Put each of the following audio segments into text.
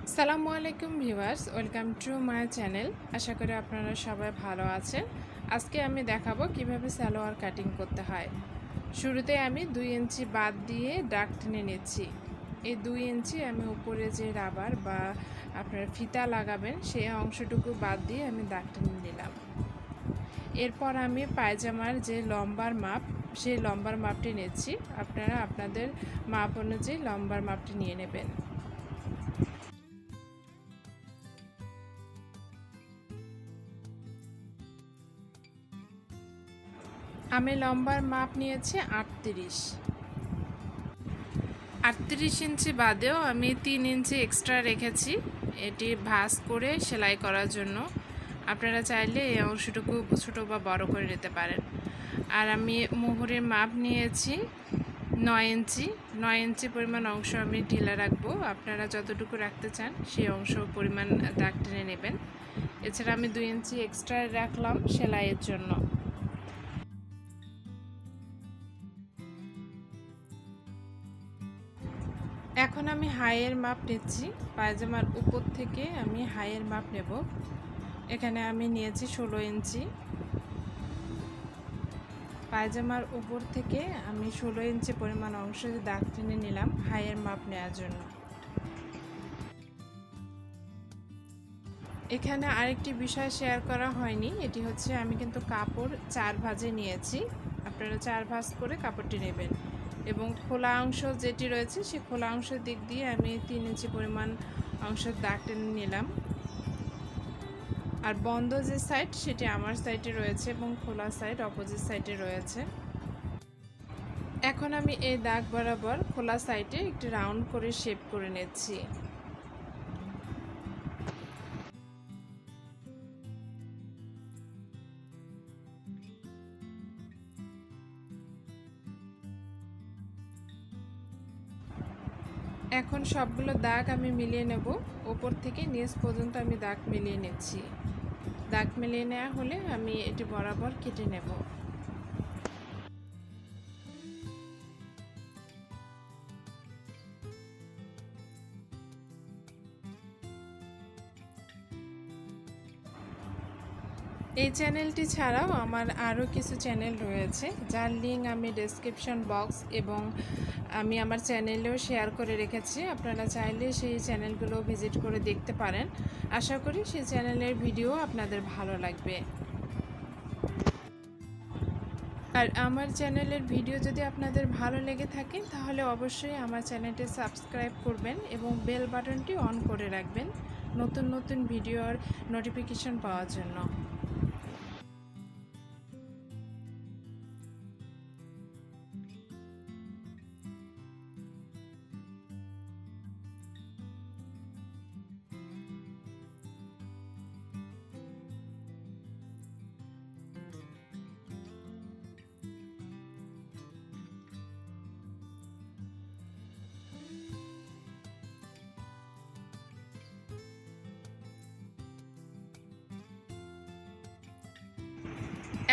Assalamualaikum viewers, welcome to my channel. আশা করি আপনারা সবাই ভালো আছেন। আজকে আমি দেখাবো কিভাবে সালোয়ার কাটিং করতে হয়। শুরুতে আমি 2 ইঞ্চি বাদ দিয়ে দাগ টেনে নিচ্ছি। এই 2 ইঞ্চি আমি উপরে যে রাবার বা আপনারা ফিতা লাগাবেন সেই অংশটুকু বাদ দিয়ে আমি দাগ টেনে নিলাম। এরপর আমি পায়জামার যে লম্বার মাপ সেই লম্বার মাপটি নিচ্ছি। আপনারা আপনাদের মাপ অনুযায়ী লম্বার মাপটি নিয়ে নেবেন। আমি লম্বার মাপ নিয়েছি 38 ইঞ্চি বাদেও আমি 3 ইঞ্চি এক্সট্রা রেখেছি এটি ভাঁজ করে সেলাই করার জন্য। আপনারা চাইলে এই অংশটুকু ছোটো বা বড় করে নিতে পারেন। আর আমি মোহরের মাপ নিয়েছি 9 ইঞ্চি পরিমাণ অংশ আমি ঢিলা রাখবো। আপনারা যতটুকু রাখতে চান সেই অংশ পরিমাণ দাগ টেনে নেবেন। এছাড়া আমি 2 ইঞ্চি এক্সট্রা রাখলাম সেলাইয়ের জন্য। এখন আমি হাইয়ের মাপ নিচ্ছি। পায়জামার উপর থেকে আমি হাইয়ের মাপ নেব। এখানে আমি নিয়েছি 16 ইঞ্চি। পায়জামার উপর থেকে আমি 16 ইঞ্চি পরিমাণ অংশ দাগ টেনে নিলাম হাইয়ের মাপ নেওয়ার জন্য। এখানে আরেকটি বিষয় শেয়ার করা হয়নি, এটি হচ্ছে আমি কিন্তু কাপড় 4 ভাঁজে নিয়েছি। আপনারা 4 ভাঁজ করে কাপড়টি নেবেন এবং খোলা অংশ যেটি রয়েছে সেই খোলা অংশের দিক দিয়ে আমি 3 ইঞ্চি পরিমাণ অংশ দাগ টেনে নিলাম। আর বন্ধ যে সাইড সেটি আমার সাইডে রয়েছে এবং খোলা সাইড অপোজিট সাইডে রয়েছে। এখন আমি এই দাগ বরাবর খোলা সাইডে একটি রাউন্ড করে শেপ করে নিচ্ছি। এখন সবগুলো দাগ আমি মিলিয়ে নেব। উপর থেকে নিচ পর্যন্ত আমি দাগ মিলিয়ে নিচ্ছি। দাগ মিলিয়ে নেওয়া হলে আমি এটি বরাবর কেটে নেব। এই চ্যানেলটি ছাড়াও আমার আরও কিছু চ্যানেল রয়েছে যার লিঙ্ক আমি ডেসক্রিপশন বক্স এবং আমি আমার চ্যানেলেও শেয়ার করে রেখেছি। আপনারা চাইলে সেই চ্যানেলগুলো ভিজিট করে দেখতে পারেন। আশা করি সেই চ্যানেলের ভিডিও আপনাদের ভালো লাগবে। আর আমার চ্যানেলের ভিডিও যদি আপনাদের ভালো লেগে থাকে তাহলে অবশ্যই আমার চ্যানেলটি সাবস্ক্রাইব করবেন এবং বেল বাটনটি অন করে রাখবেন নতুন নতুন ভিডিওর নোটিফিকেশন পাওয়ার জন্য।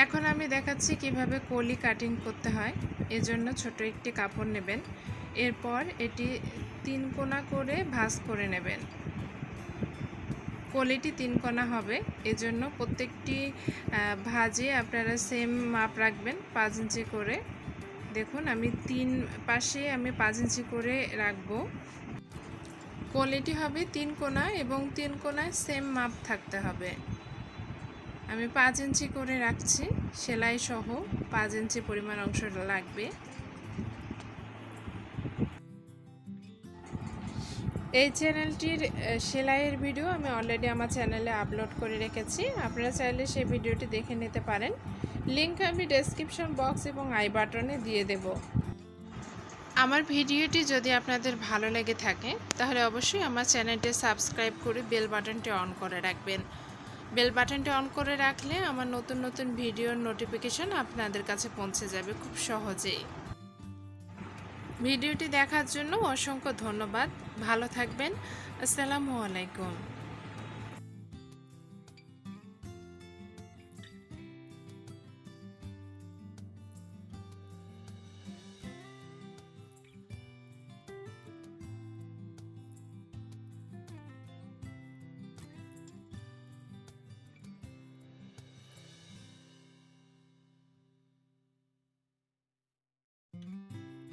এখন আমি দেখাচ্ছি কিভাবে কলি কাটিং করতে হয়। এজন্য ছোট একটি কাপড় নেবেন। এরপর এটি 3 কোণা করে ভাঁজ করে নেবেন। কলিটি 3 কোণা হবে, এজন্য প্রত্যেকটি ভাঁজে আপনারা সেম মাপ রাখবেন 5 ইঞ্চি করে। দেখুন আমি 3 পাশে আমি 5 ইঞ্চি করে রাখবো। কলিটি হবে 3 কোণা এবং 3 কোণায় সেম মাপ থাকতে হবে। আমি 5 ইঞ্চি করে রাখছি, সেলাই সহ 5 ইঞ্চি পরিমাণ অংশ লাগবে। এই চ্যানেলটির সেলাইয়ের ভিডিও আমি অলরেডি আমার চ্যানেলে আপলোড করে রেখেছি। আপনারা চাইলে সেই ভিডিওটি দেখে নিতে পারেন। লিংক আমি ডেসক্রিপশন বক্স এবং আই বাটনে দিয়ে দেব। আমার ভিডিওটি যদি আপনাদের ভালো লেগে থাকে তাহলে অবশ্যই আমার চ্যানেলটি সাবস্ক্রাইব করে বেল বাটনটি অন করে রাখবেন। বেল বাটনটি অন করে রাখলে আমার নতুন নতুন ভিডিওর নোটিফিকেশন আপনাদের কাছে পৌঁছে যাবে খুব সহজেই। ভিডিওটি দেখার জন্য অসংখ্য ধন্যবাদ। ভালো থাকবেন। আসসালামু আলাইকুম।